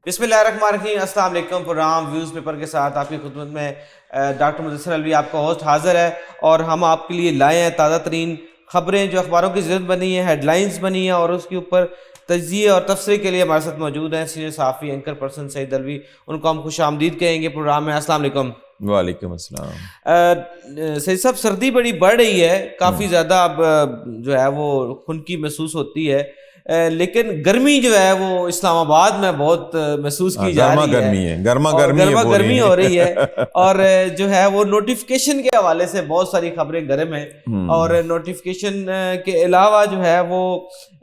بسم اللہ الرحمن الرحیم۔ السلام علیکم۔ پروگرام ویوز پیپر کے ساتھ آپ کی خدمت میں ڈاکٹر مدثر الوی آپ کا ہوسٹ حاضر ہے، اور ہم آپ کے لیے لائے ہیں تازہ ترین خبریں جو اخباروں کی ضرورت بنی ہیں، ہیڈ لائنز بنی ہیں، اور اس کے اوپر تجزیے اور تبصرے کے لیے ہمارے ساتھ موجود ہیں سینئر صحافی اینکر پرسن سعید الوی۔ ان کو ہم خوش آمدید کہیں گے پروگرام میں۔ السلام علیکم۔ وعلیکم السلام۔ سعید صاحب، سردی بڑی بڑھ رہی ہے، کافی زیادہ اب جو ہے وہ خنکی محسوس ہوتی ہے، لیکن گرمی جو ہے وہ اسلام آباد میں بہت محسوس کی جا رہی ہے، گرما گرمی ہو رہی ہے، اور جو ہے وہ نوٹیفیکیشن کے حوالے سے بہت ساری خبریں گرم ہیں، اور نوٹیفیکیشن کے علاوہ جو ہے وہ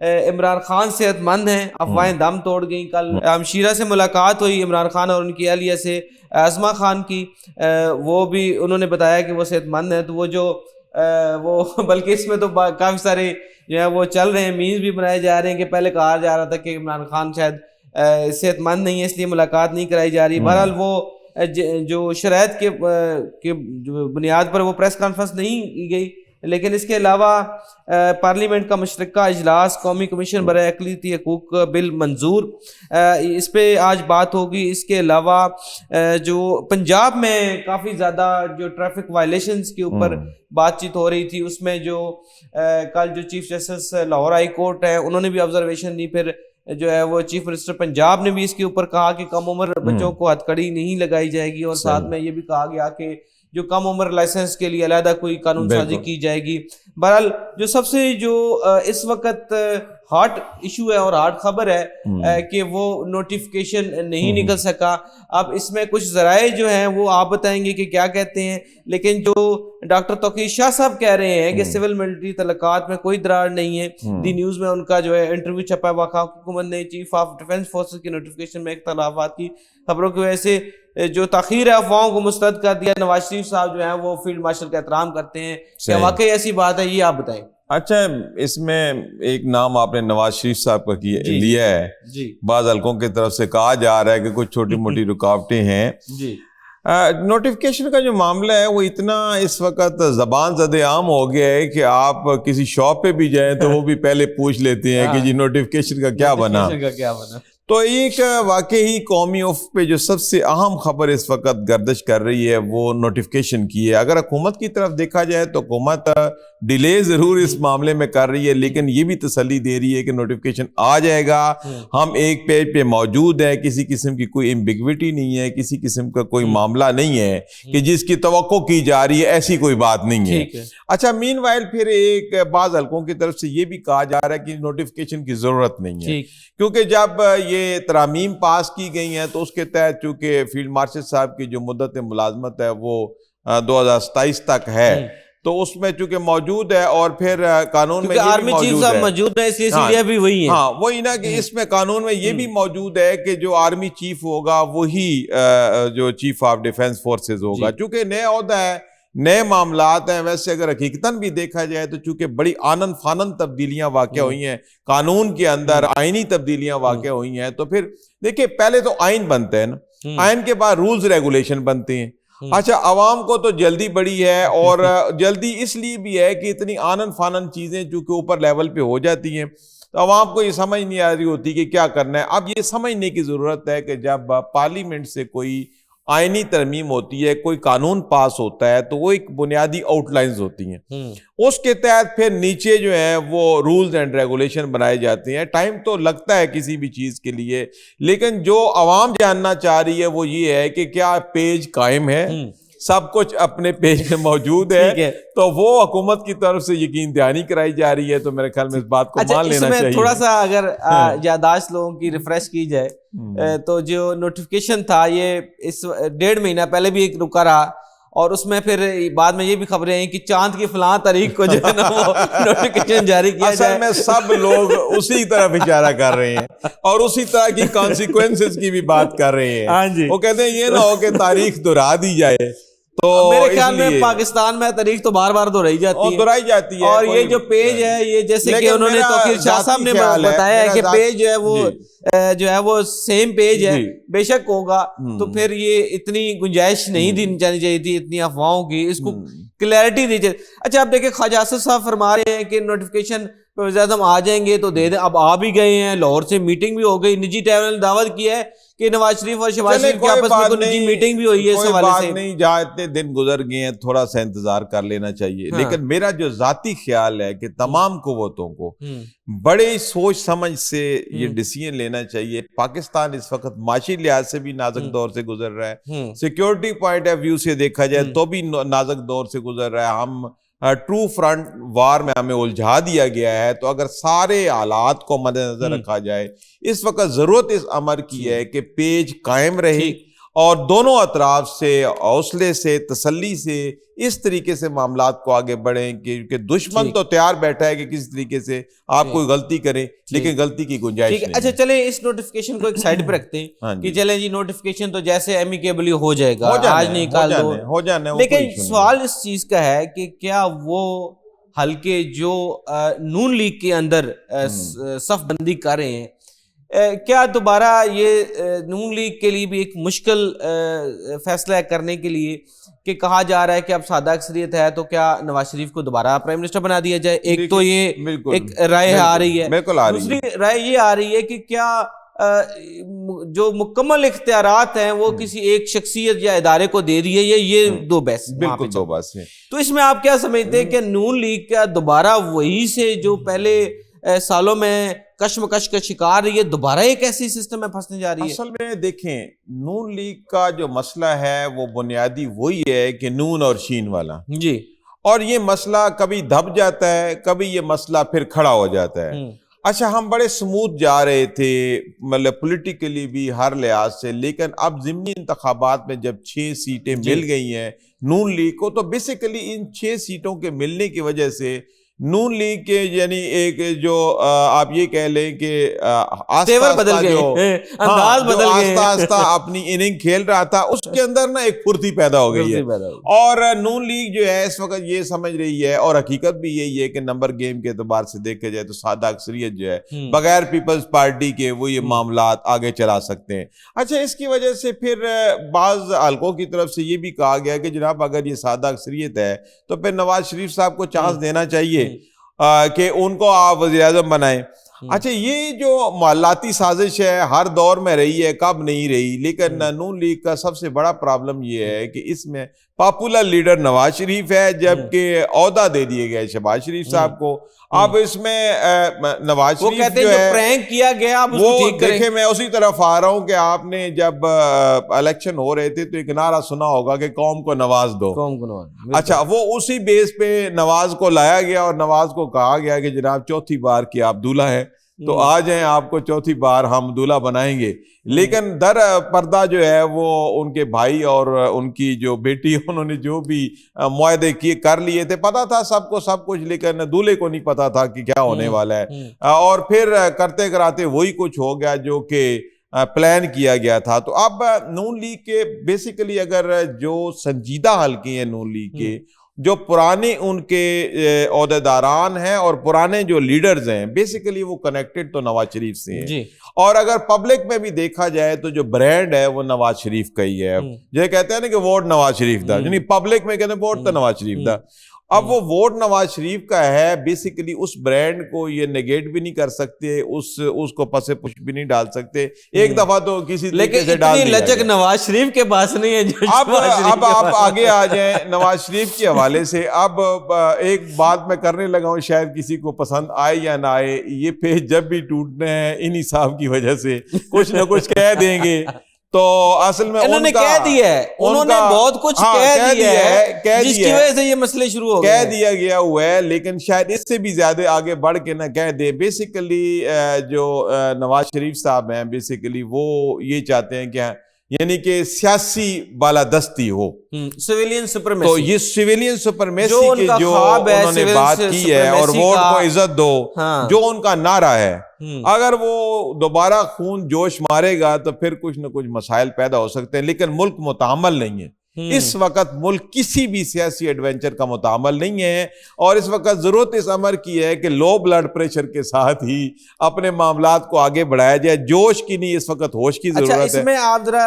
عمران خان صحت مند ہیں، افواہیں دم توڑ گئیں۔ کل ہمشیرہ سے ملاقات ہوئی عمران خان اور ان کی اہلیہ سے، عظمہ خان کی، وہ بھی انہوں نے بتایا کہ وہ صحت مند ہیں۔ تو وہ بلکہ اس میں تو کافی سارے جو ہے وہ چل رہے ہیں، میمز بھی بنائے جا رہے ہیں کہ پہلے کہا جا رہا تھا کہ عمران خان شاید صحت مند نہیں ہے اس لیے ملاقات نہیں کرائی جا رہی۔ بہرحال وہ جو شرائط کے بنیاد پر وہ پریس کانفرنس نہیں کی گئی، لیکن اس کے علاوہ پارلیمنٹ کا مشترکہ اجلاس قومی کمیشن برائے اقلیتی حقوق بل منظور، اس پہ آج بات ہوگی۔ اس کے علاوہ جو پنجاب میں کافی زیادہ جو ٹریفک وائلیشنز کے اوپر بات چیت ہو رہی تھی، اس میں جو کل جو chief justice Lahore high court ہے انہوں نے بھی آبزرویشن دی، پھر جو ہے وہ چیف منسٹر پنجاب نے بھی اس کے اوپر کہا کہ کم عمر بچوں کو ہتھکڑی نہیں لگائی جائے گی، اور ساتھ میں یہ بھی کہا گیا کہ جو کم عمر لائسنس کے لیے علیحدہ کوئی قانون سازی کی جائے گی۔ بہرحال جو سب سے جو اس وقت ہاٹ ایشو ہے اور ہاٹ خبر ہے کہ وہ نوٹیفیکیشن نہیں نکل سکا۔ اب اس میں کچھ ذرائع جو ہیں وہ آپ بتائیں گے کہ کیا کہتے ہیں، لیکن جو ڈاکٹر توقیر شاہ صاحب کہہ رہے ہیں کہ سول ملٹری تعلقات میں کوئی درار نہیں ہے۔ دی نیوز میں ان کا جو ہے انٹرویو چھپا ہے، وفاقی حکومت نے چیف آف ڈیفنس فورسز کی نوٹیفیکیشن میں اختلافات کی خبروں کی وجہ سے جو تاخیر ہے افواہوں کو مسترد کر دیا۔ نواز شریف صاحب جو ہیں وہ فیلڈ مارشل کا احترام کرتے ہیں، کیا واقعی ایسی بات ہے؟ یہ آپ بتائیں۔ اچھا، اس میں ایک نام آپ نے نواز شریف صاحب کا لیا ہے، بعض حلقوں کی طرف سے کہا جا رہا ہے کہ کچھ چھوٹی موٹی رکاوٹیں ہیں۔ نوٹیفیکیشن کا جو معاملہ ہے وہ اتنا اس وقت زبان زد عام ہو گیا ہے کہ آپ کسی شاپ پہ بھی جائیں تو وہ بھی پہلے پوچھ لیتے ہیں کہ جی نوٹیفیکیشن کا کیا بنا۔ تو ایک واقعی قومی افق پہ جو سب سے اہم خبر اس وقت گردش کر رہی ہے وہ نوٹیفیکیشن کی ہے۔ اگر حکومت کی طرف دیکھا جائے تو حکومت ڈیلے ضرور اس معاملے میں کر رہی ہے، لیکن یہ بھی تسلی دے رہی ہے کہ نوٹیفیکیشن آ جائے گا، ہم ایک پیج پہ موجود ہیں، کسی قسم کی کوئی ایمبیگوٹی نہیں ہے، کسی قسم کا کوئی معاملہ نہیں ہے کہ جس کی توقع کی جا رہی ہے، ایسی کوئی بات نہیں ہے۔ اچھا، مین وائل پھر ایک بعض حلقوں کی طرف سے یہ بھی کہا جا رہا ہے کہ نوٹیفیکیشن کی ضرورت نہیں ہے، کیونکہ جب یہ ترامیم پاس کی گئی ہیں تو اس کے تحت چونکہ فیلڈ مارشل صاحب کی جو مدت ملازمت ہے وہ 2027 تک ہے، تو اس میں چونکہ موجود ہے، اور پھر قانون میں یہ بھی موجود ہے، اس لیے سیدھے بھی وہی ہیں۔ ہاں، وہی نا کہ اس میں قانون میں یہ بھی موجود ہے کہ جو آرمی چیف ہوگا وہی جو چیف آف ڈیفنس فورسز ہوگا، چونکہ نیا عہدہ ہے، نئے معاملات ہیں۔ ویسے اگر حقیقتاً بھی دیکھا جائے تو چونکہ بڑی آنن فانن تبدیلیاں واقع ہوئی ہیں قانون کے اندر، آئینی تبدیلیاں واقع ہوئی ہیں، تو پھر دیکھیں پہلے تو آئین بنتے ہیں نا، آئین کے بعد رولز ریگولیشن بنتے ہیں۔ اچھا، عوام کو تو جلدی بڑی ہے، اور جلدی اس لیے بھی ہے کہ اتنی آنن فانن چیزیں چونکہ اوپر لیول پہ ہو جاتی ہیں تو عوام کو یہ سمجھ نہیں آ رہی ہوتی کہ کیا کرنا ہے۔ اب یہ سمجھنے کی ضرورت ہے کہ جب پارلیمنٹ سے کوئی آئینی ترمیم ہوتی ہے، کوئی قانون پاس ہوتا ہے، تو وہ ایک بنیادی آؤٹ لائنز ہوتی ہیں، اس کے تحت پھر نیچے جو ہیں وہ رولز اینڈ ریگولیشن بنائے جاتے ہیں۔ ٹائم تو لگتا ہے کسی بھی چیز کے لیے، لیکن جو عوام جاننا چاہ رہی ہے وہ یہ ہے کہ کیا پیج قائم ہے، سب کچھ اپنے پیج میں موجود ہے، تو وہ حکومت کی طرف سے یقین دہانی کرائی جا رہی ہے، تو میرے خیال میں اس بات کو مان لینا چاہیے۔ تھوڑا سا اگر یادداشت لوگوں کی ریفریش کی جائے تو جو نوٹیفیکیشن تھا یہ اس 1.5 مہینہ پہلے بھی ایک رکا رہا، اور اس میں پھر بعد میں یہ بھی خبریں ہیں کہ چاند کی فلاں تاریخ کو جو ہے نا وہ نوٹیفیکیشن جاری کیا جائے۔ اصل میں سب لوگ اسی طرف اشارہ کر رہے ہیں اور اسی طرح کی کانسیکوینسز کی بھی بات کر رہے ہیں۔ وہ کہتے ہیں یہ نہ ہو کہ تاریخ دہرا دی جائے، تو میرے خیال میں پاکستان میں تاریخ تو بار بار دہرائی جاتی ہے، اور یہ جو پیج ہے یہ جیسے کہ انہوں نے توقیر شاہ صاحب نے بتایا ہے کہ پیج جو ہے وہ سیم پیج ہے، بے شک ہوگا، تو پھر یہ اتنی گنجائش نہیں دینی جانی چاہیے تھی اتنی افواہوں کی، اس کو کلیئرٹی دی جائے۔ اچھا، آپ دیکھیں خواجہ اسد صاحب فرما رہے ہیں کہ نوٹیفیکیشن وزیر اعظم آ جائیں گے تو دے دیں. اب آ بھی گئے ہیں, لاہور سے میٹنگ بھی ہو گئی, نجی ٹریول نے دعوت کیا ہے کہ نواز شریف اور شہباز شریف کے آپس میں کوئی نجی میٹنگ بھی ہوئی ہے اس حوالے سے. نہیں, جہاں اتنے دن گزر گئے ہیں تھوڑا سا انتظار کر لینا چاہیے. لیکن میرا جو ذاتی خیال ہے کہ تمام قوتوں کو بڑے سوچ سمجھ سے یہ ڈیسیژن لینا چاہیے. پاکستان اس وقت معاشی لحاظ سے بھی نازک دور سے گزر رہا ہے, سیکیورٹی پوائنٹ آف ویو سے دیکھا جائے تو بھی نازک دور سے گزر رہا ہے. ہم ٹرو فرنٹ وار میں ہمیں الجھا دیا گیا ہے. تو اگر سارے حالات کو مد نظر رکھا جائے, اس وقت ضرورت اس امر کی ہے کہ پیج قائم رہے اور دونوں اطراف سے حوصلے سے, تسلی سے اس طریقے سے معاملات کو آگے بڑھیں کہ دشمن تو تیار بیٹھا ہے کہ کس طریقے سے آپ کوئی غلطی کریں, لیکن غلطی کی گنجائش نہیں. اچھا چلیں اس نوٹیفیکیشن کو ایک سائڈ پہ رکھتے ہیں کہ چلیں جی نوٹیفیکیشن تو جیسے ایمیکیبلی ہو جائے گا, آج نہیں کل ہو جانے. لیکن سوال اس چیز کا ہے کہ کیا وہ حلقے جو نون لیگ کے اندر صف بندی کر رہے ہیں, کیا دوبارہ یہ نون لیگ کے لیے بھی ایک مشکل فیصلہ ہے کرنے کے لیے کہ کہا جا رہا ہے کہ اب سادہ اکثریت ہے تو کیا نواز شریف کو دوبارہ پرائم منسٹر بنا دیا جائے؟ ایک تو یہ ایک رائے آ رہی ہے, دوسری رائے یہ آ رہی ہے کہ کیا جو مکمل اختیارات ہیں وہ کسی ایک شخصیت یا ادارے کو دے دیے, یہ دو بحث. بالکل دو بحث ہیں. تو اس میں آپ کیا سمجھتے ہیں کہ نون لیگ کا دوبارہ وہی سے جو پہلے سالوں میں کشمکش کا شکار رہی ہے, دوبارہ ایک ایسی سسٹم میں پھنسنے جا رہی ہے؟ اصل میں دیکھیں, نون لیگ کا جو مسئلہ ہے وہ بنیادی وہی ہے کہ نون اور شین والا جی, اور یہ مسئلہ کبھی دب جاتا ہے, کبھی یہ مسئلہ پھر کھڑا ہو جاتا ہے. اچھا, ہم بڑے سموتھ جا رہے تھے مطلب پولیٹیکلی بھی ہر لحاظ سے, لیکن اب ضمنی انتخابات میں جب 6 سیٹیں مل گئی ہیں نون لیگ کو, تو بیسیکلی ان 6 سیٹوں کے ملنے کی وجہ سے نون لیگ کے یعنی ایک جو آپ یہ کہہ لیں کہ آہستہ آہستہ اپنی اننگ کھیل رہا تھا, اس کے اندر نا ایک پھرتی پیدا ہو گئی ہے. اور نون لیگ جو ہے اس وقت یہ سمجھ رہی ہے, اور حقیقت بھی یہی ہے کہ نمبر گیم کے اعتبار سے دیکھا جائے تو سادہ اکثریت جو ہے بغیر پیپلز پارٹی کے وہ یہ معاملات آگے چلا سکتے ہیں. اچھا, اس کی وجہ سے پھر بعض حلقوں کی طرف سے یہ بھی کہا گیا کہ جناب اگر یہ سادہ اکثریت ہے تو پھر نواز شریف صاحب کو چانس دینا چاہیے کہ ان کو آپ وزیر اعظم بنائیں. اچھا, یہ جو معاملاتی سازش ہے ہر دور میں رہی ہے, کب نہیں رہی, لیکن نون لیگ کا سب سے بڑا پرابلم یہ ہے کہ اس میں پاپولر لیڈر نواز شریف ہے, جبکہ عہدہ دے دیے گئے شہباز شریف صاحب کو. اب اس میں نواز شریف جو ہے پرینک کیا گیا, وہ دیکھیں, میں اسی طرف آ رہا ہوں کہ آپ نے جب الیکشن ہو رہے تھے تو ایک نعرہ سنا ہوگا کہ قوم کو نواز دو. اچھا, وہ اسی بیس پہ نواز کو لایا گیا اور نواز کو کہا گیا کہ جناب چوتھی بار کی آپ دولہا ہے تو آ جائیں, آپ کو چوتھی بار ہم دولہا بنائیں گے. لیکن در پردہ جو ہے وہ ان کے بھائی اور ان کی جو بیٹی, انہوں نے جو بھی معاہدے کیے کر لیے تھے, پتا تھا سب کو سب کچھ, لیکن دولہے کو نہیں پتا تھا کہ کیا ہونے والا ہے. اور پھر کرتے کراتے وہی کچھ ہو گیا جو کہ پلان کیا گیا تھا. تو اب نون لیگ کے بیسیکلی اگر جو سنجیدہ حلقے ہیں نون لیگ کے, جو پرانے ان کے عہدیداران ہیں اور پرانے جو لیڈرز ہیں, بیسیکلی وہ کنیکٹڈ تو نواز شریف سے ہیں. اور اگر پبلک میں بھی دیکھا جائے تو جو برانڈ ہے وہ نواز شریف کا ہی ہے. جو کہتے ہیں نا کہ ووٹ نواز شریف دا, یعنی پبلک میں کہتے ہیں ووٹ تو نواز شریف دا. اب وہ ووٹ نواز شریف کا ہے, بیسیکلی اس برانڈ کو یہ نیگیٹ بھی نہیں کر سکتے, اس کو پس پش بھی نہیں ڈال سکتے. ایک دفعہ تو کسی طریقے سے ڈال دیا, لیکن لچک نواز شریف کے پاس نہیں ہے. اب آپ آگے آ جائیں نواز شریف کے حوالے سے. اب ایک بات میں کرنے لگا ہوں, شاید کسی کو پسند آئے یا نہ آئے, یہ پیج جب بھی ٹوٹنے ہیں انہی صاحب کی وجہ سے کچھ نہ کچھ کہہ دیں گے. تو اصل میں انہوں نے کہہ دیا ہے, انہوں نے بہت کچھ کہہ دیا ہے جس کی وجہ سے یہ مسئلے شروع ہو گئے, کہہ دیا گیا ہوا ہے, لیکن شاید اس سے بھی زیادہ آگے بڑھ کے نہ کہہ دے. بیسیکلی جو نواز شریف صاحب ہیں, بیسیکلی وہ یہ چاہتے ہیں کہ یعنی کہ سیاسی بالادستی ہو, سویلین سپرمیسی. تو یہ سویلین سپرمیسی کی جو انہوں نے بات کی ہے, اور ووٹ کو عزت دو, جو ان کا نعرہ ہے, اگر وہ دوبارہ خون جوش مارے گا تو پھر کچھ نہ کچھ مسائل پیدا ہو سکتے ہیں. لیکن ملک متحمل نہیں ہے اس وقت ملک کسی بھی سیاسی ایڈونچر کا متعامل نہیں ہے، اور اس وقت ضرورت اس امر کی ہے کہ لو بلڈ پریشر کے ساتھ ہی اپنے معاملات کو آگے بڑھایا جائے، جوش کی نہیں، اس وقت ہوش کی ضرورت ہے۔ اس میں آپ ذرا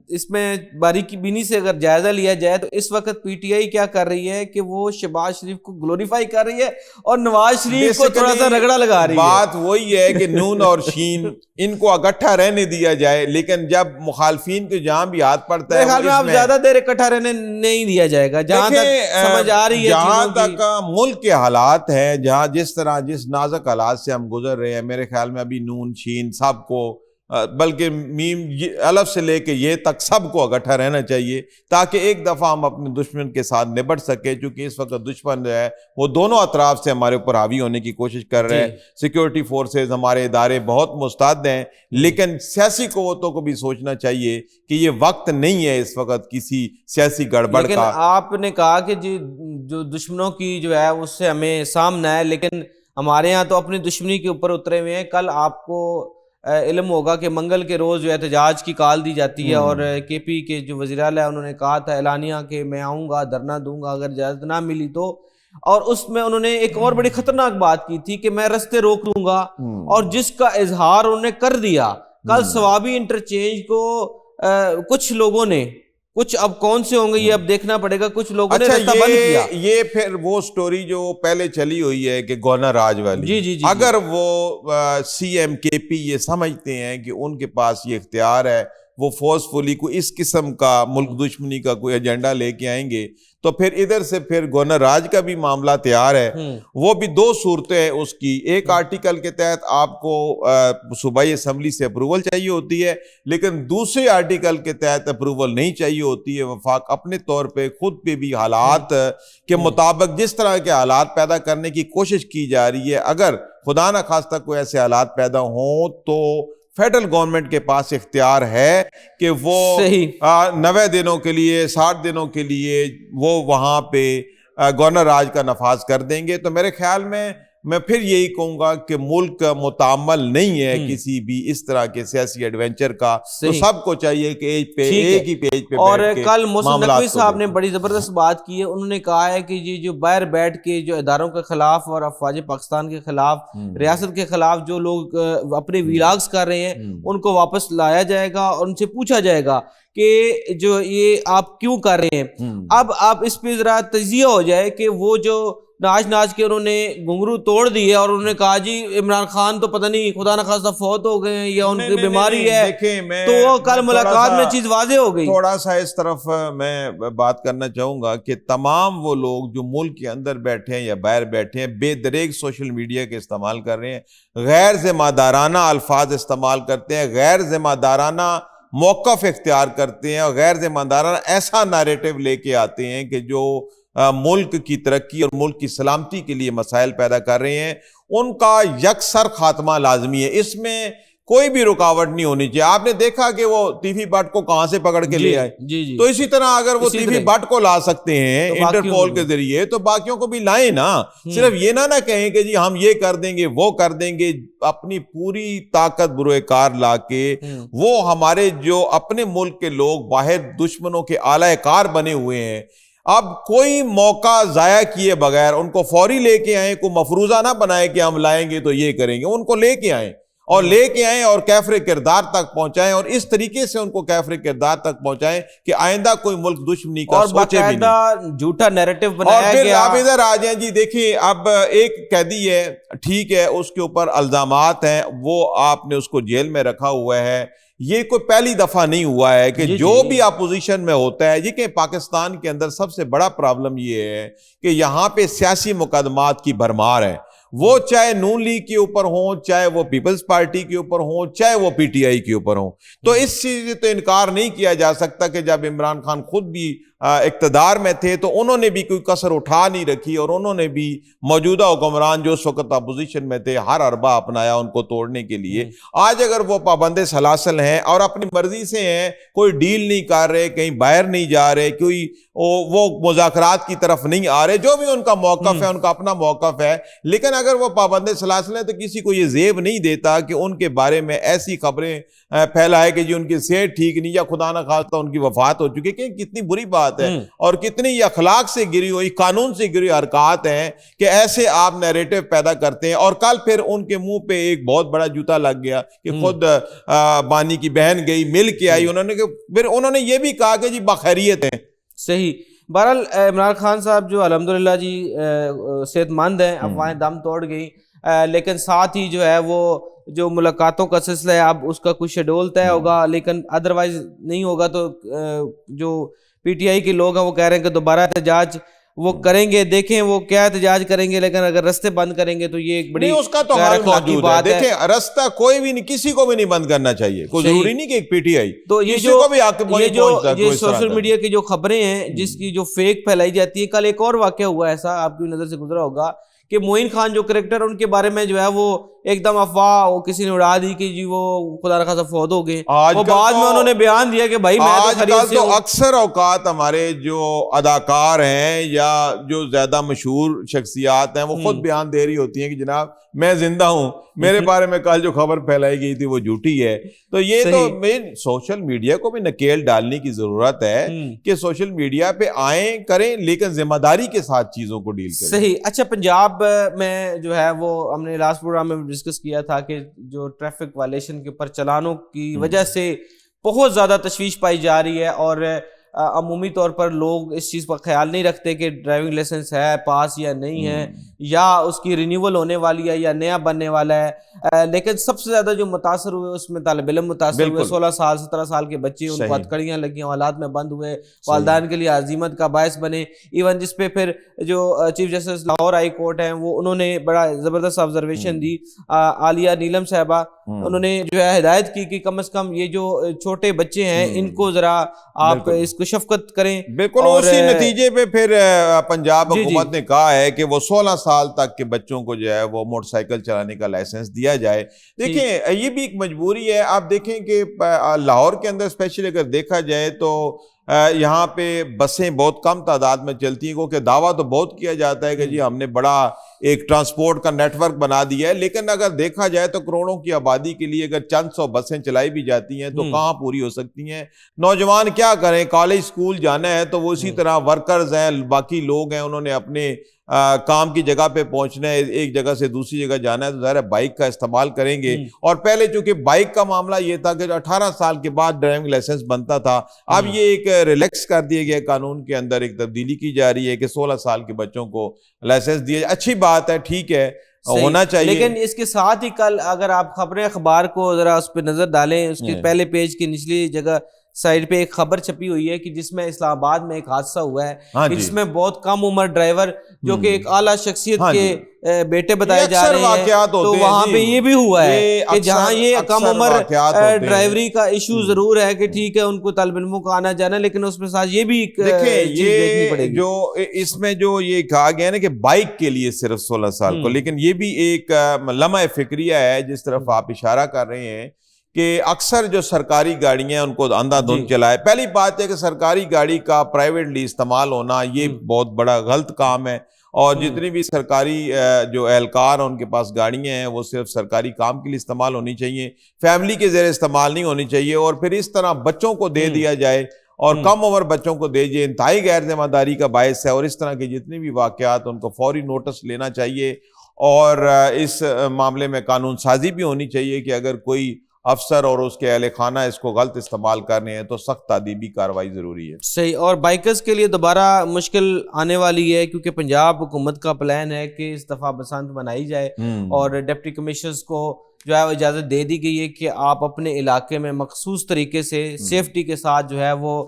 اس میں باریکی بینی سے اگر جائزہ لیا جائے تو اس وقت پی ٹی آئی کیا کر رہی ہے کہ وہ شہباز شریف کو گلوریفائی کر رہی ہے اور نواز شریف کو تھوڑا سا رگڑا لگا رہی ہے۔ بات وہی ہے کہ نون اور شین ان کو اکٹھا رہنے دیا جائے، لیکن جب مخالفین کے جہاں بھی ہاتھ پڑتا ہے، آپ زیادہ دیر اکٹھا رہنے نہیں دیا جائے گا، جہاں تک سمجھ آ رہی ہے، جہاں تک ملک کے حالات ہیں، جہاں جس طرح جس نازک حالات سے ہم گزر رہے ہیں، میرے خیال میں ابھی نون شین سب کو، بلکہ میم الف سے لے کے یہ تک سب کو اکٹھا رہنا چاہیے، تاکہ ایک دفعہ ہم اپنے دشمن کے ساتھ نبٹ سکے، چونکہ اس وقت دشمن جو ہے وہ دونوں اطراف سے ہمارے اوپر حاوی ہونے کی کوشش کر رہے ہیں۔ سیکیورٹی فورسز، ہمارے ادارے بہت مستعد ہیں، لیکن سیاسی قوتوں کو بھی سوچنا چاہیے کہ یہ وقت نہیں ہے اس وقت کسی سیاسی گڑبڑ کا۔ لیکن آپ نے کہا کہ جو دشمنوں کی جو ہے اس سے ہمیں سامنا ہے، لیکن ہمارے ہاں تو اپنی دشمنی کے اوپر اترے ہوئے ہیں۔ کل آپ کو علم ہوگا کہ منگل کے روز جو احتجاج کی کال دی جاتی ہے، اور کے پی کے جو وزیر اعلیٰ انہوں نے کہا تھا اعلانیہ کہ میں آؤں گا، دھرنا دوں گا اگر اجازت نہ ملی تو، اور اس میں انہوں نے ایک اور بڑی خطرناک بات کی تھی کہ میں رستے روک دوں گا، اور جس کا اظہار انہوں نے کر دیا کل ثوابی انٹرچینج کو کچھ لوگوں نے، کچھ اب کون سے ہوں گے یہ اب دیکھنا پڑے گا، کچھ لوگوں نے رستہ بند کیا۔ یہ پھر وہ سٹوری جو پہلے چلی ہوئی ہے کہ گورنر راج والی، اگر وہ سی ایم کے پی یہ سمجھتے ہیں کہ ان کے پاس یہ اختیار ہے، وہ فورسفلی کو اس قسم کا ملک دشمنی کا کوئی ایجنڈا لے کے آئیں گے، تو پھر ادھر سے پھر گورنر راج کا بھی معاملہ تیار ہے۔ وہ بھی دو صورتیں ہیں اس کی، ایک آرٹیکل کے تحت آپ کو صوبائی اسمبلی سے اپروول چاہیے ہوتی ہے، لیکن دوسرے آرٹیکل کے تحت اپروول نہیں چاہیے ہوتی ہے۔ وفاق اپنے طور پہ خود پہ بھی حالات کے مطابق جس طرح کے حالات پیدا کرنے کی کوشش کی جا رہی ہے، اگر خدا نہ خواستہ کوئی ایسے حالات پیدا ہوں تو فیڈرل گورنمنٹ کے پاس اختیار ہے کہ وہ 90 دنوں کے لیے، 60 دنوں کے لیے وہ وہاں پہ گورنر راج کا نفاذ کر دیں گے۔ تو میرے خیال میں پھر یہی کہوں گا کہ ملک متعامل نہیں ہے کسی بھی اس طرح کے سیاسی ایڈونچر کا، تو سب کو چاہیے کہ ایک ہی پیج پہ اور کل محسن نقوی صاحب نے بڑی زبردست بات کی ہے، انہوں نے کہا ہے کہ یہ جو باہر بیٹھ کے جو اداروں کے خلاف اور افواج پاکستان کے خلاف، ریاست کے خلاف جو لوگ اپنے ویلاگز کر رہے ہیں ان کو واپس لایا جائے گا اور ان سے پوچھا جائے گا کہ جو یہ آپ کیوں کر رہے ہیں۔ اب آپ اس پہ ذرا تجزیہ ہو جائے کہ وہ جو ناچ کے انہوں نے گھنگرو توڑ دیے اور انہوں نے کہا جی عمران خان تو پتہ نہیں خدا نہ خواستہ فوت ہو گئے ہیں یا ان کی بیماری ہے، تو وہ کل ملاقات میں چیز واضح ہو گئی۔ تھوڑا سا اس طرف میں بات کرنا چاہوں گا کہ تمام وہ لوگ جو ملک کے اندر بیٹھے ہیں یا باہر بیٹھے ہیں، بے دریغ سوشل میڈیا کے استعمال کر رہے ہیں، غیر ذمہ دارانہ الفاظ استعمال کرتے ہیں، غیر ذمہ دارانہ موقف اختیار کرتے ہیں، اور غیر ذمہ دارانہ ایسا نیریٹو لے کے آتے ہیں کہ جو ملک کی ترقی اور ملک کی سلامتی کے لیے مسائل پیدا کر رہے ہیں، ان کا یکسر خاتمہ لازمی ہے۔ اس میں کوئی بھی رکاوٹ نہیں ہونی چاہیے۔ آپ نے دیکھا کہ وہ ٹیفی بٹ کو کہاں سے پکڑ کے لے آئے، تو اسی طرح اگر وہ ٹیفی بٹ کو لا سکتے ہیں انٹرپول کے ذریعے، تو باقیوں کو بھی لائیں نا۔ صرف یہ نہ کہیں کہ جی ہم یہ کر دیں گے وہ کر دیں گے، اپنی پوری طاقت بروئے کار لا کے وہ ہمارے جو اپنے ملک کے لوگ باہر دشمنوں کے اعلی کار بنے ہوئے ہیں، اب کوئی موقع ضائع کیے بغیر ان کو فوری لے کے آئیں، کوئی مفروضہ نہ بنائے کہ ہم لائیں گے تو یہ کریں گے، ان کو لے کے آئیں اور اور کیفر کردار تک پہنچائیں، اور اس طریقے سے ان کو کیفر کردار تک پہنچائیں کہ آئندہ کوئی ملک دشمنی کا سوچے بھی نہیں، جھوٹا نیریٹو بنایا اور پھر گیا۔ آپ ادھر آ جائیں جی، دیکھیں اب ایک قیدی ہے، ٹھیک ہے، اس کے اوپر الزامات ہیں، وہ آپ نے اس کو جیل میں رکھا ہوا ہے۔ یہ کوئی پہلی دفعہ نہیں ہوا ہے کہ جو بھی اپوزیشن میں ہوتا ہے، یہ کہ پاکستان کے اندر سب سے بڑا پرابلم یہ ہے کہ یہاں پہ سیاسی مقدمات کی بھرمار ہے، وہ چاہے نون لیگ کے اوپر ہوں، چاہے وہ پیپلز پارٹی کے اوپر ہوں، چاہے وہ پی ٹی آئی کے اوپر ہوں۔ تو اس چیز سے تو انکار نہیں کیا جا سکتا کہ جب عمران خان خود بھی اقتدار میں تھے تو انہوں نے بھی کوئی کسر اٹھا نہیں رکھی، اور انہوں نے بھی موجودہ حکمران جو اس وقت اپوزیشن میں تھے ہر حربہ اپنایا ان کو توڑنے کے لیے۔ آج اگر وہ پابند سلاسل ہیں اور اپنی مرضی سے ہیں، کوئی ڈیل نہیں کر رہے، کہیں باہر نہیں جا رہے، کوئی وہ مذاکرات کی طرف نہیں آ رہے، جو بھی ان کا موقف ہے ان کا اپنا موقف ہے، لیکن اگر وہ پابند سلاسل ہیں تو کسی کو یہ زیب نہیں دیتا کہ ان کے بارے میں ایسی خبریں پھیلائے کہ جی ان کی صحت ٹھیک نہیں، یا خدا نہ خواستہ ان کی وفات ہو چکی، کہ کتنی بری بات ہے، اور کتنی یہ اخلاق سے گری ہوئی، قانون سے گری حرکات ہیں کہ ایسے آپ نیریٹو پیدا کرتے ہیں، اور کل پھر ان کے منہ پہ ایک بہت بڑا جوتا لگ گیا کہ خود بانی کی بہن گئی، مل کے آئی، انہوں نے یہ بھی کہا کہ جی بخیریت ہیں۔ صحیح۔ بہرحال عمران خان صاحب جو الحمدللہ جی صحت مند ہیں، افواہیں دم توڑ گئیں، لیکن ساتھ ہی جو ہے وہ جو ملاقاتوں کا سلسلہ ہے اب اس کا کچھ شیڈول طے ہوگا، لیکن ادروائز نہیں ہوگا تو جو پی ٹی آئی کے لوگ ہیں وہ کہہ رہے ہیں کہ دوبارہ احتجاج وہ کریں گے، دیکھیں وہ کیا احتجاج کریں گے، لیکن اگر رستے بند کریں گے تو یہ ایک بڑی اس کا تو حل موجود ہے۔ دیکھیں رستہ کوئی بھی نہیں، کسی کو بھی نہیں بند کرنا چاہیے، کوئی ضروری نہیں کہ ایک پی ٹی آئی، تو یہ جو سوشل میڈیا کی جو خبریں ہیں جس کی جو فیک پھیلائی جاتی ہے، کل ایک اور واقعہ ہوا ایسا آپ کی نظر سے گزرا ہوگا کہ معین خان جو کریکٹر ان کے بارے میں جو ہے وہ ایک دم افواہ وہ کسی نے اڑا دی کہ جی وہ خدا نخواستہ فوت ہو گئے، وہ بعد میں انہوں نے بیان دیا کہ بھائی میں تو خرید سے ہوں۔ اکثر اوقات ہمارے جو اداکار ہیں یا جو زیادہ مشہور شخصیات ہیں وہ خود بیان دے رہی ہوتی ہیں کہ جناب میں زندہ ہوں، میرے بارے میں کل جو خبر پھیلائی گئی تھی وہ جھوٹی ہے۔ تو یہ تو سوشل میڈیا کو بھی نکیل ڈالنے کی ضرورت ہے کہ سوشل میڈیا پہ آئیں کریں، لیکن ذمہ داری کے ساتھ چیزوں کو ڈیل کریں۔ صحیح۔ اچھا، پنجاب میں جو ہے وہ ہم نے لاسٹ پروگرام میں ڈسکس کیا تھا کہ جو ٹریفک وائلیشن کے اوپر چلانوں کی وجہ سے بہت زیادہ تشویش پائی جا رہی ہے، اور عمومی طور پر لوگ اس چیز پر خیال نہیں رکھتے کہ ڈرائیونگ لائسنس ہے پاس یا نہیں ہے، یا اس کی رینیول ہونے والی ہے یا نیا بننے والا ہے، لیکن سب سے زیادہ جو متاثر ہوئے اس میں طالب علم متاثر ہوئے، 16 سال 17 سال کے بچے، ان کو ہتھکڑیاں لگی، حالات میں بند ہوئے، والدین کے لیے عزیمت کا باعث بنے، ایون جس پہ پھر جو chief justice Lahore high court ہیں وہ انہوں نے بڑا زبردست آبزرویشن دی، عالیہ نیلم صاحبہ، انہوں نے جو ہے ہدایت کی کہ کم از کم یہ جو چھوٹے بچے ہیں ان کو ذرا آپ اس کو شفقت کریں۔ بالکل، اسی نتیجے پہ پھر پنجاب حکومت نے کہا ہے کہ وہ 16 سال تک کے بچوں کو جو ہے وہ موٹر سائیکل چلانے کا لائسنس دیا جائے۔ دیکھیں یہ بھی ایک مجبوری ہے، آپ دیکھیں کہ لاہور کے اندر اسپیشلی اگر دیکھا جائے تو یہاں پہ بسیں بہت کم تعداد میں چلتی ہیں، کیونکہ دعویٰ تو بہت کیا جاتا ہے کہ جی ہم نے بڑا ایک ٹرانسپورٹ کا نیٹ ورک بنا دیا ہے، لیکن اگر دیکھا جائے تو کروڑوں کی آبادی کے لیے اگر چند سو بسیں چلائی بھی جاتی ہیں تو کہاں پوری ہو سکتی ہیں؟ نوجوان کیا کریں، کالج اسکول جانا ہے تو وہ اسی طرح ورکرز ہیں، باقی لوگ ہیں، انہوں نے اپنے کام کی جگہ پہ پہنچنا ہے، ایک جگہ سے دوسری جگہ جانا ہے تو ظاہر ہے بائک کا استعمال کریں گے۔ اور پہلے چونکہ بائک کا معاملہ یہ تھا کہ 18 سال کے بعد ڈرائیونگ لائسنس بنتا تھا، اب یہ ایک ریلیکس کر دیا گیا، قانون کے اندر ایک تبدیلی کی جا رہی ہے کہ 16 سال کے بچوں کو لائسنس دیا جائے۔ اچھی بات ہے، ٹھیک ہے، ہونا چاہیے، لیکن اس کے ساتھ ہی کل اگر آپ خبریں اخبار کو ذرا اس پہ نظر ڈالیں، اس کے پہلے پیج کی نچلی جگہ سائڈ پہ ایک خبر چھپی ہوئی ہے کہ جس میں اسلام آباد میں ایک حادثہ ہوا ہے جس میں بہت کم عمر ڈرائیور جو کہ ایک اعلیٰ شخصیت کے بیٹے بتائے جا رہے ہیں، تو وہاں پہ یہ بھی ہوا ہے کہ جہاں یہ کم عمر ڈرائیوری کا ایشو ضرور ہے کہ ٹھیک ہے ان کو طالب علموں کو آنا جانا، لیکن اس میں ساتھ یہ بھی دیکھنی پڑے گی جو اس میں جو یہ کہا گیا نا کہ بائک کے لیے صرف 16 سال کو، لیکن یہ بھی ایک لمحہ فکریہ ہے جس طرف آپ اشارہ کر رہے ہیں کہ اکثر جو سرکاری گاڑیاں ہیں ان کو اندھا دھند چلائے۔ پہلی بات ہے کہ سرکاری گاڑی کا پرائیویٹلی استعمال ہونا یہ بہت بڑا غلط کام ہے، اور جتنی بھی سرکاری جو اہلکار ہیں ان کے پاس گاڑیاں ہیں وہ صرف سرکاری کام کے لیے استعمال ہونی چاہیے، فیملی کے زیر استعمال نہیں ہونی چاہیے۔ اور پھر اس طرح بچوں کو دے دیا جائے اور کم عمر بچوں کو دے جائے، انتہائی غیر ذمہ داری کا باعث ہے، اور اس طرح کے جتنے بھی واقعات ان کو فوری نوٹس لینا چاہیے، اور اس معاملے میں قانون سازی بھی ہونی چاہیے کہ اگر کوئی افسر اور اس کے اہل خانہ اس کو غلط استعمال کرنے ہیں تو سخت تعدیبی کارروائی ضروری ہے۔ صحیح۔ اور بائکرز کے لیے دوبارہ مشکل آنے والی ہے کیونکہ پنجاب حکومت کا پلان ہے کہ اس دفعہ بسنت منائی جائے، اور ڈپٹی کمشنرز کو جو ہے اجازت دے دی گئی ہے کہ آپ اپنے علاقے میں مخصوص طریقے سے سیفٹی کے ساتھ جو ہے وہ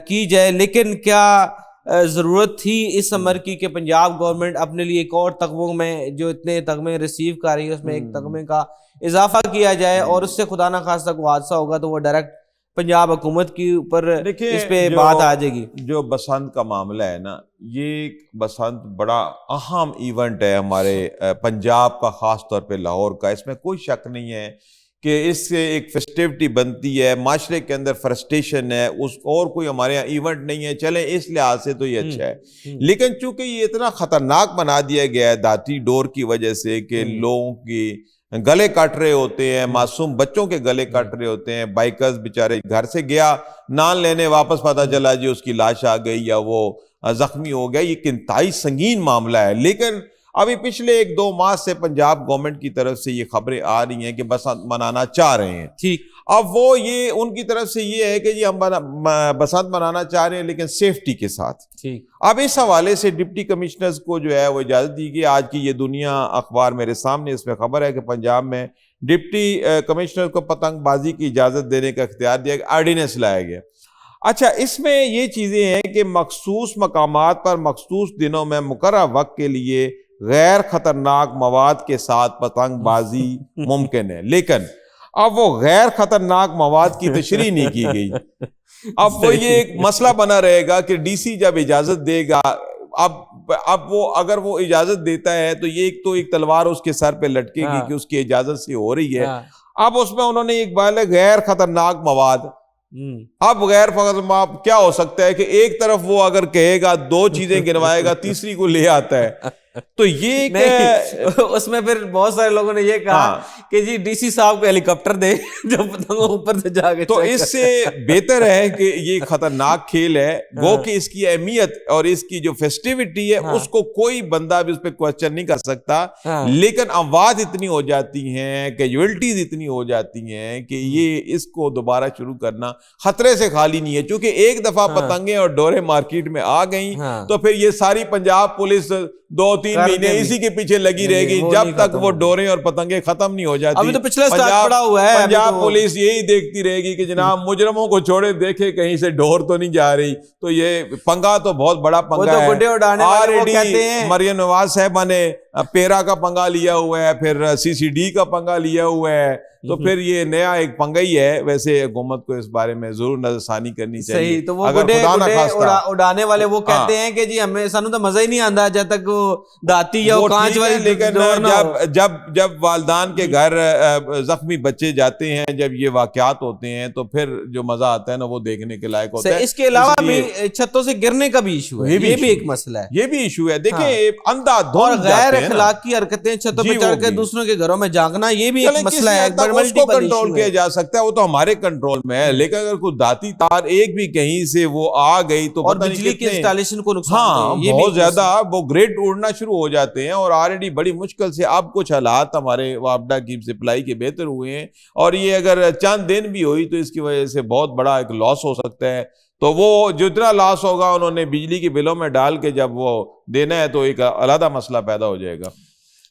کی جائے، لیکن کیا ضرورت تھی اس امر کی کہ پنجاب گورنمنٹ اپنے لیے ایک اور تغموں میں جو اتنے تغمے ریسیو کر رہی ہے اس میں ایک تغمے کا اضافہ کیا جائے، اور اس سے خدا نہ خواستہ کوئی حادثہ ہوگا تو وہ ڈائریکٹ پنجاب حکومت کے اوپر اس پہ بات آ جائے گی. جو بسنت کا معاملہ ہے نا, یہ بسنت بڑا اہم ایونٹ ہے ہمارے پنجاب کا, خاص طور پہ لاہور کا. اس میں کوئی شک نہیں ہے کہ اس سے ایک فیسٹیوٹی بنتی ہے, معاشرے کے اندر فرسٹریشن ہے, اس اور کوئی ہمارے یہاں ایونٹ نہیں ہے. چلیں اس لحاظ سے تو یہ اچھا ہے, لیکن چونکہ یہ اتنا خطرناک بنا دیا گیا ہے دھاتی ڈور کی وجہ سے کہ لوگوں کی گلے کاٹ رہے ہوتے ہیں, معصوم بچوں کے گلے کاٹ رہے ہوتے ہیں. بائکرز بیچارے گھر سے گیا نان لینے, واپس پتہ چلا جی اس کی لاش آ گئی یا وہ زخمی ہو گیا. یہ ایک انتہائی سنگین معاملہ ہے. لیکن ابھی پچھلے 1-2 ماہ سے پنجاب گورنمنٹ کی طرف سے یہ خبریں آ رہی ہیں کہ بسنت منانا چاہ رہے ہیں. ٹھیک, اب وہ یہ ان کی طرف سے یہ ہے کہ جی ہم بسنت منانا چاہ رہے ہیں لیکن سیفٹی کے ساتھ. ٹھیک, اب اس حوالے سے ڈپٹی کمشنرز کو جو ہے وہ اجازت دی گئی. آج کی یہ دنیا اخبار میرے سامنے, اس میں خبر ہے کہ پنجاب میں ڈپٹی کمشنر کو پتنگ بازی کی اجازت دینے کا اختیار دیا گیا, آرڈیننس لایا گیا. اچھا, اس میں یہ چیزیں ہیں کہ مخصوص مقامات پر مخصوص دنوں میں مقررہ وقت کے لیے غیر خطرناک مواد کے ساتھ پتنگ بازی ممکن ہے, لیکن اب وہ غیر خطرناک مواد کی تشریح نہیں کی گئی. اب وہ یہ ایک مسئلہ بنا رہے گا کہ ڈی سی جب اجازت دے گا, اب وہ اگر وہ اجازت دیتا ہے تو یہ ایک تلوار اس کے سر پہ لٹکے گی کہ اس کی اجازت سے ہو رہی ہے. اب اس میں انہوں نے ایک بات ہے غیر خطرناک مواد. اب غیر خطرناک کیا ہو سکتا ہے کہ ایک طرف وہ اگر کہے گا 2 چیزیں گنوائے گا, تیسری کو لے آتا ہے. تو یہ اس میں پھر بہت سارے لوگوں نے یہ کہا کہ جی ڈی سی صاحب کو ہیلی کاپٹر دے جو پتنگوں اوپر سے جا کے, تو اس سے بہتر ہے کہ یہ خطرناک کھیل ہے. گو کہ اس کی اہمیت اور اس کی جو فیسٹیوٹی ہے اس کو کوئی بندہ بھی اس پہ کوسچن نہیں کر سکتا, لیکن اموات اتنی ہو جاتی ہیں, کیجویلٹیز اتنی ہو جاتی ہیں کہ یہ اس کو دوبارہ شروع کرنا خطرے سے خالی نہیں ہے. چونکہ ایک دفعہ پتنگیں اور ڈورے مارکیٹ میں آ گئیں تو پھر یہ ساری پنجاب پولیس 2-3 مہینے اسی کے پیچھے لگی رہے گی جب تک وہ ڈوریں اور پتنگیں ختم نہیں ہو جاتی. ابھی تو پچھلا سٹاک پڑا ہوا ہے, پنجاب پولیس یہی دیکھتی رہے گی کہ جناب مجرموں کو چھوڑے, دیکھے کہیں سے ڈور تو نہیں جا رہی. تو یہ پنگا تو بہت بڑا پنگا ہے. آلریڈی مریم نواز صاحبہ نے پیرا کا پنگا لیا ہوا ہے, پھر CCD کا پنگا لیا ہوا ہے, تو پھر یہ نیا ایک پنگا ہی ہے. ویسے حکومت کو اس بارے میں ضرور نظر ثانی کرنی چاہیے. صحیح, تو وہ گڈے اڑانے والے وہ کہتے ہیں کہ جی ہمیں سانو تو مزہ ہی نہیں آتا جب تک وہ داتی یا کانچ والی. لیکن جب والدان کے گھر زخمی بچے جاتے ہیں, جب یہ واقعات ہوتے ہیں, تو پھر جو مزہ آتا ہے نا وہ دیکھنے کے لائق ہوتا ہے. اس کے علاوہ بھی چھتوں سے گرنے کا بھی ایشو ہے, یہ بھی ایک مسئلہ ہے. یہ بھی ایشو ہے. دیکھیں اندھا اور غیر اخلاقی حرکتیں چھتوں پہ چڑھ کے دوسروں کے گھروں میں جاگنا, یہ بھی ایک مسئلہ ہے. اس کو کنٹرول کیا جا سکتا ہے, وہ تو ہمارے کنٹرول میں ہے. لیکن اگر کوئی داتی تار ایک بھی کہیں سے وہ آ گئی تو اور بجلی کی انسٹالیشن کو نقصان ہے, بہت زیادہ وہ گریڈ اڑنا شروع ہو جاتے ہیں. اور آلریڈی بڑی مشکل سے اب کچھ حالات ہمارے وابڈا کی سپلائی کے بہتر ہوئے ہیں, اور یہ اگر چند دن بھی ہوئی تو اس کی وجہ سے بہت بڑا ایک لاس ہو سکتا ہے. تو وہ جتنا لاس ہوگا انہوں نے بجلی کے بلوں میں ڈال کے جب وہ دینا ہے تو ایک علیحدہ مسئلہ پیدا ہو جائے گا.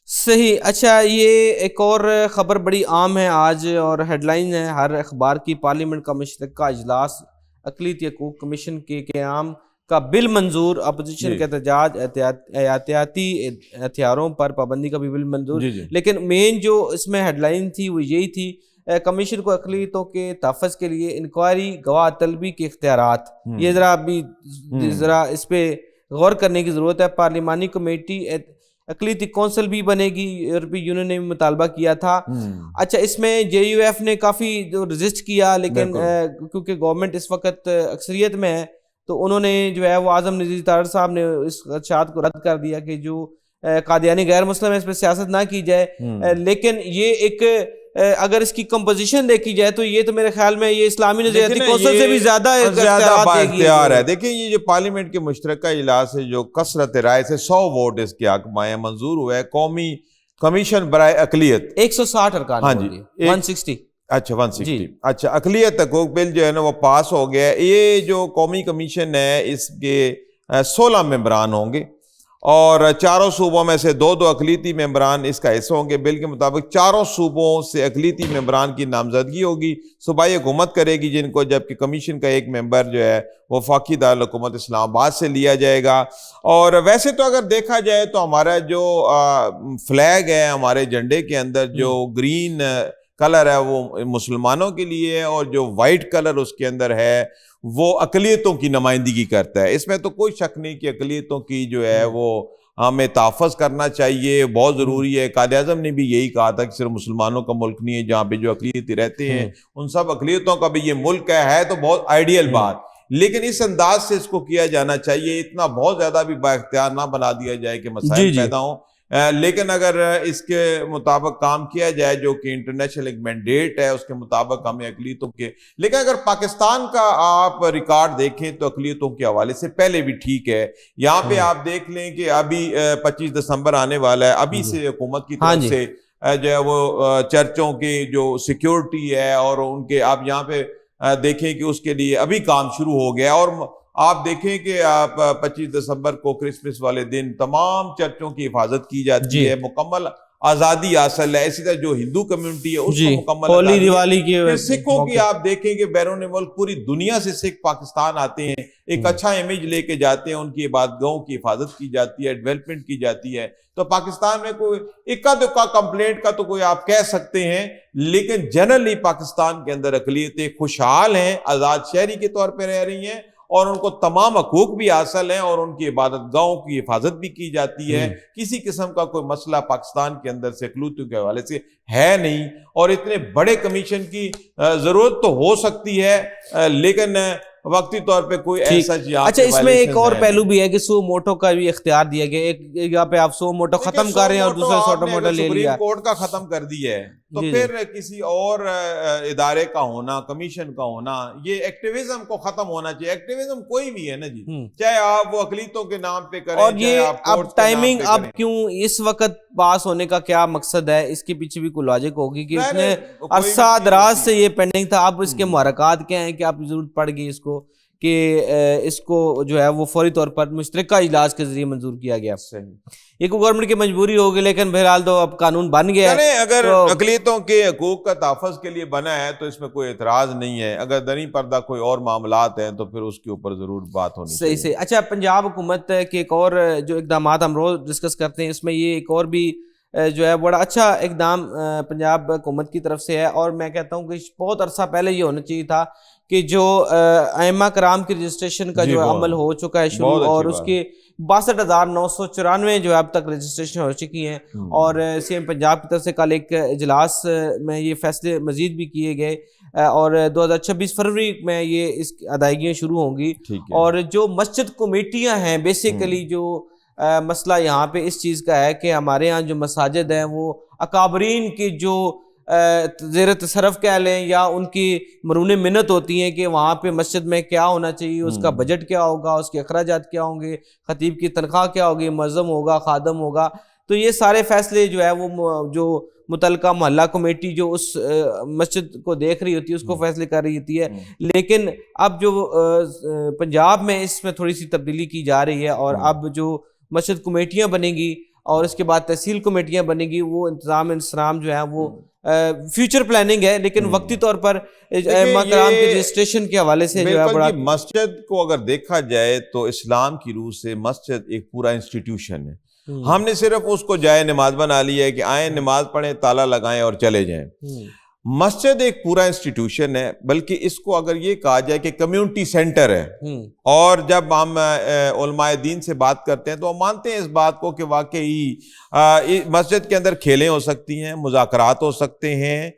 صحیح. اچھا, یہ ایک اور خبر بڑی عام ہے آج اور ہیڈ لائن ہے ہر اخبار کی. پارلیمنٹ کا مشترکہ اجلاس اقلیتی حقوق کمیشن کے قیام کا بل منظور, اپوزیشن کے احتجاج, احتیاطی ہتھیاروں پر پابندی کا بھی بل منظور. لیکن مین جو اس میں ہیڈ لائن تھی وہ یہی تھی, کمیشن کو اقلیتوں کے تحفظ کے لیے انکوائری گواہ طلبی کے اختیارات. یہ ذرا اس پہ غور کرنے کی ضرورت ہے. پارلیمانی کمیٹی اقلیتی کونسل بھی بنے گی, یورپی یونین نے بھی مطالبہ کیا تھا. اچھا, اس میں JUF نے کافی رجسٹ کیا, لیکن کیونکہ گورنمنٹ اس وقت اکثریت میں ہے تو انہوں نے جو ہے وہ اعظم نذیر تارڑ صاحب نے اس خدشات کو رد کر دیا کہ جو قادیانی غیر مسلم ہے اس پہ سیاست نہ کی جائے. لیکن یہ ایک اگر اس کی کمپوزیشن دیکھی جائے تو یہ تو میرے خیال میں یہ اسلامی نظریاتی کونسل سے بھی زیادہ اختیار ہے. دیکھیں یہ جو پارلیمنٹ کے مشترکہ اجلاس ہے جو کثرت رائے سے 100 ووٹ اس کے حق میں منظور ہوا ہے. قومی کمیشن برائے اقلیت 160 ارکان, ہاں جی 160, اچھا 160, اچھا اقلیت حقوق بل جو ہے نا وہ پاس ہو گیا. یہ جو قومی کمیشن ہے اس کے 16 ممبران ہوں گے اور 4 صوبوں میں سے 2 اقلیتی ممبران اس کا حصہ ہوں گے. بل کے مطابق 4 صوبوں سے اقلیتی ممبران کی نامزدگی ہوگی. صوبائی حکومت کرے گی جن کو, جبکہ کمیشن کا ایک ممبر جو ہے وہ وفاقی دارالحکومت اسلام آباد سے لیا جائے گا. اور ویسے تو اگر دیکھا جائے تو ہمارا جو فلیگ ہے ہمارے جھنڈے کے اندر جو گرین کلر ہے وہ مسلمانوں کے لیے ہے، اور جو وائٹ کلر اس کے اندر ہے وہ اقلیتوں کی نمائندگی کرتا ہے۔ اس میں تو کوئی شک نہیں کہ اقلیتوں کی جو ہے وہ ہمیں تحفظ کرنا چاہیے، بہت ضروری ہے۔ قائد اعظم نے بھی یہی کہا تھا کہ صرف مسلمانوں کا ملک نہیں ہے جہاں پہ جو اقلیتی رہتے ہیں ان سب اقلیتوں کا بھی یہ ملک ہے تو بہت آئیڈیل بات، لیکن اس انداز سے اس کو کیا جانا چاہیے، اتنا بہت زیادہ بھی با اختیار نہ بنا دیا جائے کہ مسائل پیدا ہوں۔ لیکن اگر اس کے مطابق کام کیا جائے جو کہ انٹرنیشنل ایک مینڈیٹ ہے اس کے مطابق ہمیں اقلیتوں کے، لیکن اگر پاکستان کا آپ ریکارڈ دیکھیں تو اقلیتوں کے حوالے سے پہلے بھی ٹھیک ہے۔ یہاں پہ آپ دیکھ لیں کہ ابھی 25 دسمبر آنے والا ہے، ابھی سے حکومت کی طرف سے جو ہے وہ چرچوں کی جو سیکیورٹی ہے اور ان کے آپ یہاں پہ دیکھیں کہ اس کے لیے ابھی کام شروع ہو گیا، اور آپ دیکھیں کہ آپ 25 دسمبر کو کرسمس والے دن تمام چرچوں کی حفاظت کی جاتی ہے، مکمل آزادی حاصل ہے۔ اسی طرح جو ہندو کمیونٹی ہے اس کو مکمل آزادی ہے۔ پھر سکھوں کی آپ دیکھیں کہ بیرون ملک پوری دنیا سے سکھ پاکستان آتے ہیں، ایک اچھا امیج لے کے جاتے ہیں، ان کی عبادتگاہوں کی حفاظت کی جاتی ہے، ڈیولپمنٹ کی جاتی ہے۔ تو پاکستان میں کوئی اکا دکا کمپلینٹ کا تو کوئی آپ کہہ سکتے ہیں، لیکن جنرلی پاکستان کے اندر اقلیتیں خوشحال ہیں، آزاد شہری کے طور پہ رہ رہی ہیں، اور ان کو تمام حقوق بھی حاصل ہیں، اور ان کی عبادت گاہوں کی حفاظت بھی کی جاتی ہے۔ کسی قسم کا کوئی مسئلہ پاکستان کے اندر سے اقلیتوں کے حوالے سے ہے نہیں، اور اتنے بڑے کمیشن کی ضرورت تو ہو سکتی ہے لیکن وقتی طور پہ کوئی ایسا اچھا اس میں ایک اور پہلو بھی ہے کہ سو موٹو کا بھی اختیار دیا گیا، ایک یہاں پہ آپ سو موٹو ختم کر رہے ہیں اور دوسرا سو موٹو لے لیا، سپریم کورٹ کا ختم کر دیا ہے تو پھر کسی اور ادارے کا ہونا، کمیشن کا ہونا، یہ ایکٹیویزم کو ختم ہونا چاہیے۔ ایکٹیویزم کوئی بھی ہے نا جی، چاہے آپ وہ اقلیتوں کے نام پہ کریں، اور یہ اب ٹائمنگ اب کیوں اس وقت پاس ہونے کا کیا مقصد ہے، اس کے پیچھے بھی کوئی لاجک ہوگی کہ اتنے عرصہ دراز سے یہ پینڈنگ تھا، اب اس کے محرکات کیا ہیں کہ آپ ضرورت پڑ گئی اس کو کہ اس کو جو ہے وہ فوری طور پر مشترکہ اجلاس کے ذریعے منظور کیا گیا۔ یہ کوئی گورنمنٹ کی مجبوری ہوگی، لیکن بہرحال تو اب قانون بن گیا ہے۔ اگر اقلیتوں کے حقوق کا تحفظ کے لیے بنا ہے تو اس میں کوئی اعتراض نہیں ہے، اگر دریں پردہ کوئی اور معاملات ہیں تو پھر اس کے اوپر ضرور بات ہونی چاہیے۔ صحیح۔ اچھا پنجاب حکومت کے ایک اور جو اقدامات ہم روز ڈسکس کرتے ہیں، اس میں یہ ایک اور بھی جو ہے بڑا اچھا اقدام پنجاب حکومت کی طرف سے ہے، اور میں کہتا ہوں کہ بہت عرصہ پہلے یہ ہونا چاہیے تھا کہ جو ائمہ کرام کی رجسٹریشن کا جو عمل ہو چکا ہے شروع، اور اس کے 62,994 جو اب تک رجسٹریشن ہو چکی ہیں، اور سی ایم پنجاب کی طرف سے کل ایک اجلاس میں یہ فیصلے مزید بھی کیے گئے، اور 2026 فروری میں یہ اس ادائیگیاں شروع ہوں گی۔ اور جو مسجد کمیٹیاں ہیں، بیسیکلی جو مسئلہ یہاں پہ اس چیز کا ہے کہ ہمارے ہاں جو مساجد ہیں وہ اکابرین کی جو زیر تصرف کہہ لیں یا ان کی مرہون منت ہوتی ہیں کہ وہاں پہ مسجد میں کیا ہونا چاہیے، اس کا بجٹ کیا ہوگا، اس کے اخراجات کیا ہوں گے، خطیب کی تنخواہ کیا ہوگی، معظم ہوگا، خادم ہوگا، تو یہ سارے فیصلے جو ہے وہ جو متعلقہ محلہ کمیٹی جو اس مسجد کو دیکھ رہی ہوتی ہے اس کو فیصلے کر رہی ہوتی ہے۔ لیکن اب جو پنجاب میں اس میں تھوڑی سی تبدیلی کی جا رہی ہے، اور اب جو مسجد کمیٹیاں بنیں گی اور اس کے بعد تحصیل کمیٹیاں بنیں گی، وہ انتظام انسرام جو ہے وہ فیوچر پلاننگ ہے، لیکن وقتی طور پر ائمہ کرام کے رجسٹریشن کے حوالے سے جو ہے بڑا مسجد کو اگر دیکھا جائے تو اسلام کی روح سے مسجد ایک پورا انسٹیٹیوشن ہے۔ ہم نے صرف اس کو جائے نماز بنا لی ہے کہ آئیں نماز پڑھیں، تالا لگائیں اور چلے جائیں۔ مسجد ایک پورا انسٹیٹیوشن ہے، بلکہ اس کو اگر یہ کہا جائے کہ کمیونٹی سینٹر ہے، اور جب ہم علماء دین سے بات کرتے ہیں تو ہم مانتے ہیں اس بات کو کہ واقعی مسجد کے اندر کھیلیں ہو سکتی ہیں، مذاکرات ہو سکتے ہیں،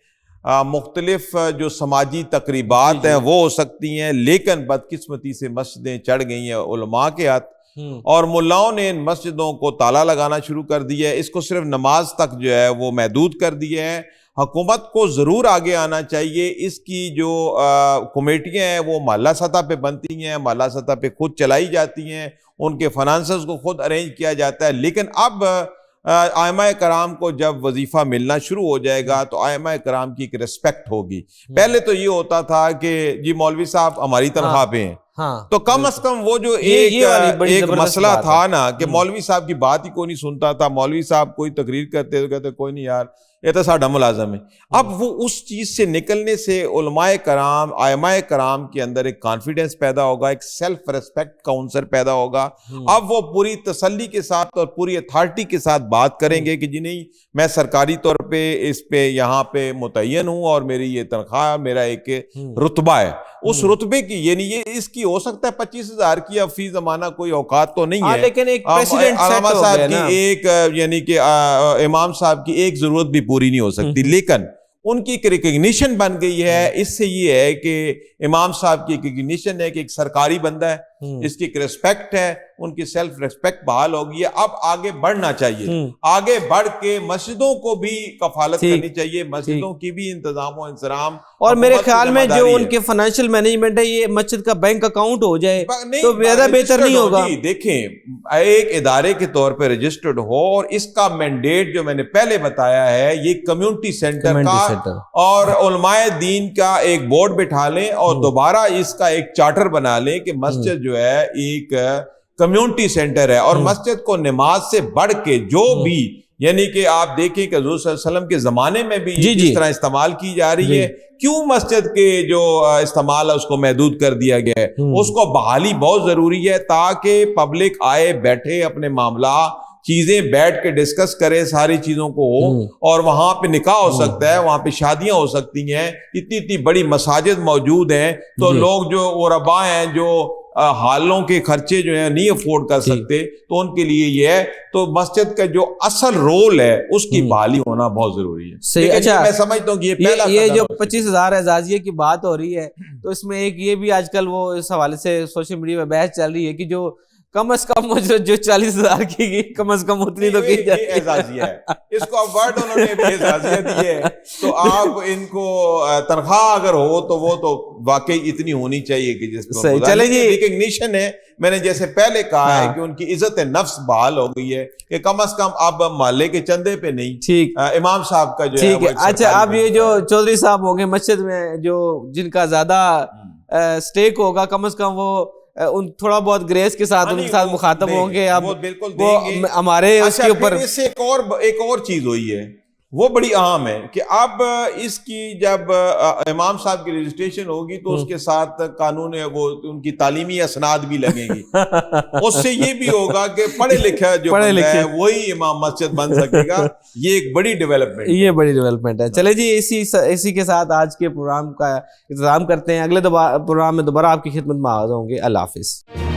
مختلف جو سماجی تقریبات ہیں وہ ہو سکتی ہیں، لیکن بدقسمتی سے مسجدیں چڑھ گئی ہیں علماء کے ہاتھ، اور ملاؤں نے ان مسجدوں کو تالا لگانا شروع کر دیا ہے، اس کو صرف نماز تک جو ہے وہ محدود کر دیا ہے۔ حکومت کو ضرور آگے آنا چاہیے، اس کی جو کمیٹیاں ہیں وہ محلہ سطح پہ بنتی ہیں، محلہ سطح پہ خود چلائی جاتی ہیں، ان کے فنانسز کو خود ارینج کیا جاتا ہے، لیکن اب ائمہ کرام کو جب وظیفہ ملنا شروع ہو جائے گا تو ائمہ کرام کی ایک ریسپیکٹ ہوگی۔ پہلے تو یہ ہوتا تھا کہ جی مولوی صاحب ہماری تنخواہ پہ ہیں، تو کم از کم وہ جو ایک مسئلہ تھا نا کہ مولوی صاحب کی بات ہی کوئی نہیں سنتا تھا، مولوی صاحب کوئی تقریر کرتے تو کہتے کوئی نہیں یار یہ تو ساڈا ملازم ہے۔ اب وہ اس چیز سے نکلنے سے علماء کرام، ائمہ کرام کے اندر ایک کانفیڈنس پیدا ہوگا، ایک سیلف ریسپیکٹ کا عنصر پیدا ہوگا۔ اب وہ پوری تسلی کے ساتھ اور پوری اتھارٹی کے ساتھ بات کریں گے کہ جی نہیں، میں سرکاری طور پہ اس پہ یہاں پہ متعین ہوں اور میری یہ تنخواہ میرا ایک رتبہ ہے، اس رتبے کی یعنی یہ اس کی ہو سکتا ہے 25,000 کی اب فی زمانہ کوئی اوقات تو نہیں ہے، لیکن ایک پریسیڈنٹ علامہ صاحب کی ایک یعنی کہ امام صاحب کی ایک ضرورت بھی پوری نہیں ہو سکتی، لیکن ان کی ایک ریکگنیشن بن گئی ہے۔ اس سے یہ ہے کہ امام صاحب کی ایک ریکگنیشن ہے کہ ایک سرکاری بندہ ہے، اس کی ایک ریسپیکٹ ہے، ان کی سیلف ریسپیکٹ بحال ہوگی ہے۔ اب آگے بڑھنا چاہیے، آگے بڑھ کے مسجدوں کو بھی کفالت کرنی چاہیے، مسجدوں کی بھی انتظام و انصرام، اور میرے خیال میں جو ان کے فائنینشیل مینجمنٹ ہے یہ مسجد کا بینک اکاؤنٹ ہو جائے تو زیادہ بہتر نہیں ہوگا۔ دیکھیں ایک ادارے کے طور پہ رجسٹرڈ ہو اور اس کا مینڈیٹ جو میں نے پہلے بتایا ہے یہ کمیونٹی سینٹر کا اور علماء دین کا ایک بورڈ بٹھا لیں اور دوبارہ اس کا ایک چارٹر بنا لیں کہ مسجد جو ہے ایک کمیونٹی سینٹر ہے، اور مسجد کو نماز سے بڑھ کے جو بھی یعنی کہ آپ دیکھیں کہ حضور صلی اللہ علیہ وسلم کے زمانے میں بھی اس طرح استعمال کی جا رہی ہے، کیوں مسجد کے جو استعمال ہے اس کو محدود کر دیا گیا ہے؟ اس کو بحالی بہت ضروری ہے تاکہ پبلک آئے بیٹھے اپنے معاملات چیزیں بیٹھ کے ڈسکس کرے ساری چیزوں کو، اور وہاں پہ نکاح ہو سکتا ہے، وہاں پہ شادیاں ہو سکتی ہیں، اتنی بڑی مساجد موجود ہیں، تو لوگ جو غربا ہیں جو حالوں کے خرچے جو ہیں نہیں افورڈ کر سکتے تو ان کے لیے یہ ہے، تو مسجد کا جو اصل رول ہے اس کی بحالی ہونا بہت ضروری ہے۔ اچھا میں سمجھتا ہوں کہ یہ جو 25,000 اعزازیے کی بات ہو رہی ہے تو اس میں ایک یہ بھی آج کل وہ اس حوالے سے سوشل میڈیا میں بحث چل رہی ہے کہ جو کم از کم جو 40,000 کی کم از کم اتنی تو کی جاتی ہے، اعزازیہ ہے، اس کو ورڈ انہوں نے بھی اعزازیہ دی ہے، تو آپ ان کو تنخواہ اگر ہو تو وہ تو واقعی اتنی ہونی چاہیے کہ جس کو چلیں جی ریکگنیشن ہے۔ میں نے جیسے پہلے کہا ہے کہ ان کی عزت نفس بحال ہو گئی ہے کہ کم از کم اب محلے کے چندے پہ نہیں، ٹھیک امام صاحب کا جو ہے۔ اچھا اب یہ جو چودھری صاحب ہوں گے مسجد میں جو جن کا زیادہ سٹیک ہوگا کم از کم وہ تھوڑا بہت گریس کے ساتھ ان کے ساتھ مخاطب ہوں گے، اب وہ ہمارے اس کے اوپر ایک اور چیز ہوئی ہے وہ بڑی اہم ہے کہ اب اس کی جب امام صاحب کی رجسٹریشن ہوگی تو اس کے ساتھ قانون وہ ان کی تعلیمی اسناد بھی لگیں گی، اس سے یہ بھی ہوگا کہ پڑھے لکھا جو بندہ ہے وہی امام مسجد بن سکے گا۔ یہ ایک بڑی ڈیولپمنٹ ہے۔ چلے جی اسی کے ساتھ آج کے پروگرام کا اختتام کرتے ہیں، اگلے پروگرام میں دوبارہ آپ کی خدمت میں حاضر ہوں گے۔ اللہ حافظ۔